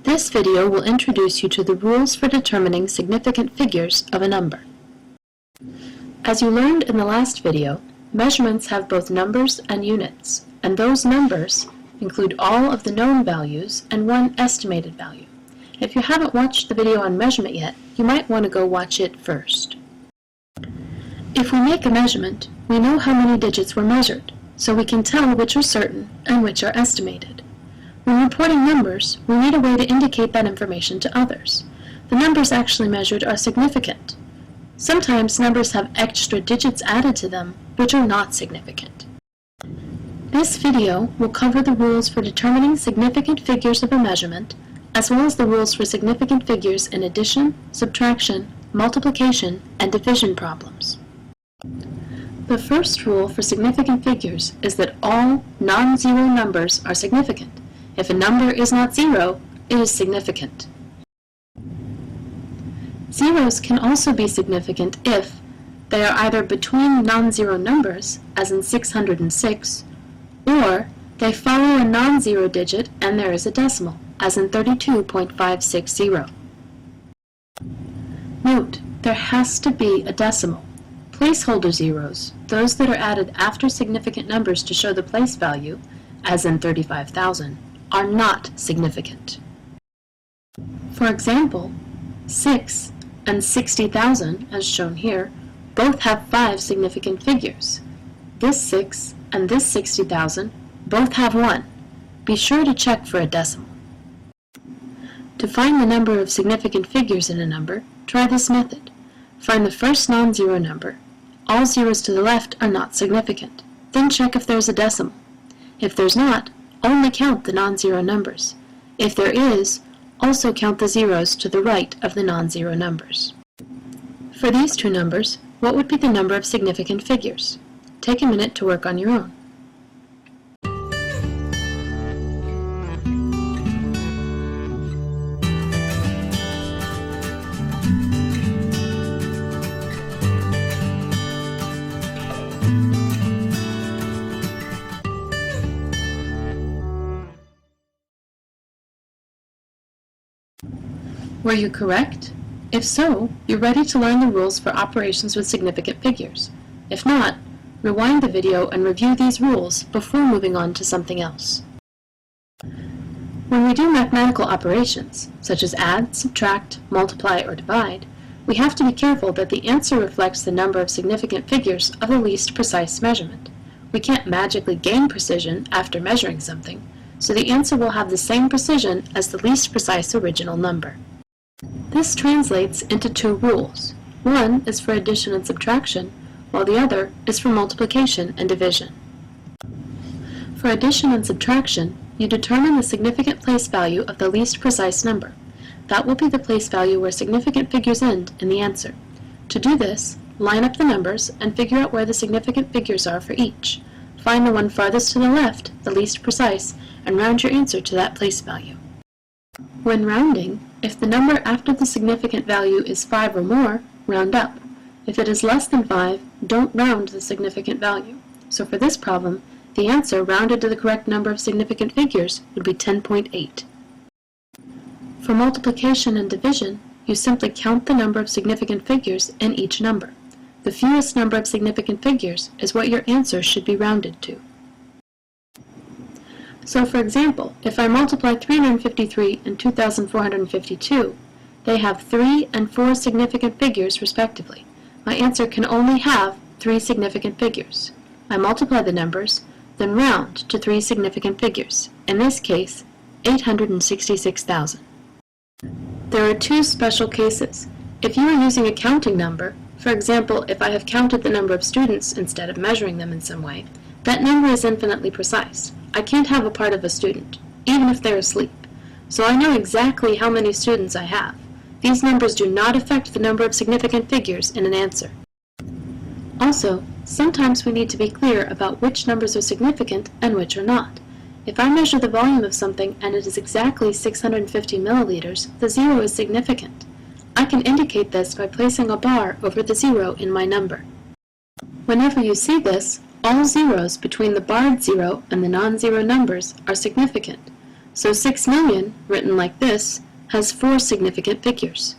This video will introduce you to the rules for determining significant figures of a number. As you learned in the last video, measurements have both numbers and units, and those numbers include all of the known values and one estimated value. If you haven't watched the video on measurement yet, you might want to go watch it first. If we make a measurement, we know how many digits were measured, so we can tell which are certain and which are estimated. When reporting numbers, we need a way to indicate that information to others. The numbers actually measured are significant. Sometimes numbers have extra digits added to them, which are not significant. This video will cover the rules for determining significant figures of a measurement, as well as the rules for significant figures in addition, subtraction, multiplication, and division problems. The first rule for significant figures is that all non-zero numbers are significant. If a number is not zero, it is significant. Zeros can also be significant if they are either between non-zero numbers, as in 606, or they follow a non-zero digit and there is a decimal, as in 32.560. Note, there has to be a decimal. Placeholder zeros, those that are added after significant numbers to show the place value, as in 35,000, are not significant. For example, 6 and 60,000, as shown here, both have 5 significant figures. This 6 and this 60,000 both have 1. Be sure to check for a decimal. To find the number of significant figures in a number, try this method. Find the first non-zero number. All zeros to the left are not significant. Then check if there's a decimal. If there's not, only count the non-zero numbers. If there is, also count the zeros to the right of the non-zero numbers. For these two numbers, what would be the number of significant figures? Take a minute to work on your own. Were you correct? If so, you're ready to learn the rules for operations with significant figures. If not, rewind the video and review these rules before moving on to something else. When we do mathematical operations, such as add, subtract, multiply, or divide, we have to be careful that the answer reflects the number of significant figures of the least precise measurement. We can't magically gain precision after measuring something, so the answer will have the same precision as the least precise original number. This translates into two rules. One is for addition and subtraction, while the other is for multiplication and division. For addition and subtraction, you determine the significant place value of the least precise number. That will be the place value where significant figures end in the answer. To do this, line up the numbers and figure out where the significant figures are for each. Find the one farthest to the left, the least precise, and round your answer to that place value. When rounding, if the number after the significant value is 5 or more, round up. If it is less than 5, don't round the significant value. So for this problem, the answer rounded to the correct number of significant figures would be 10.8. For multiplication and division, you simply count the number of significant figures in each number. The fewest number of significant figures is what your answer should be rounded to. So for example, if I multiply 353 and 2,452, they have 3 and 4 significant figures respectively. My answer can only have 3 significant figures. I multiply the numbers, then round to 3 significant figures, in this case, 866,000. There are two special cases. If you are using a counting number, for example, if I have counted the number of students instead of measuring them in some way, that number is infinitely precise. I can't have a part of a student, even if they're asleep. So I know exactly how many students I have. These numbers do not affect the number of significant figures in an answer. Also, sometimes we need to be clear about which numbers are significant and which are not. If I measure the volume of something and it is exactly 650 milliliters, the zero is significant. I can indicate this by placing a bar over the zero in my number. Whenever you see this, all zeros between the barred zero and the non-zero numbers are significant, So 6 million, written like this, has 4 significant figures.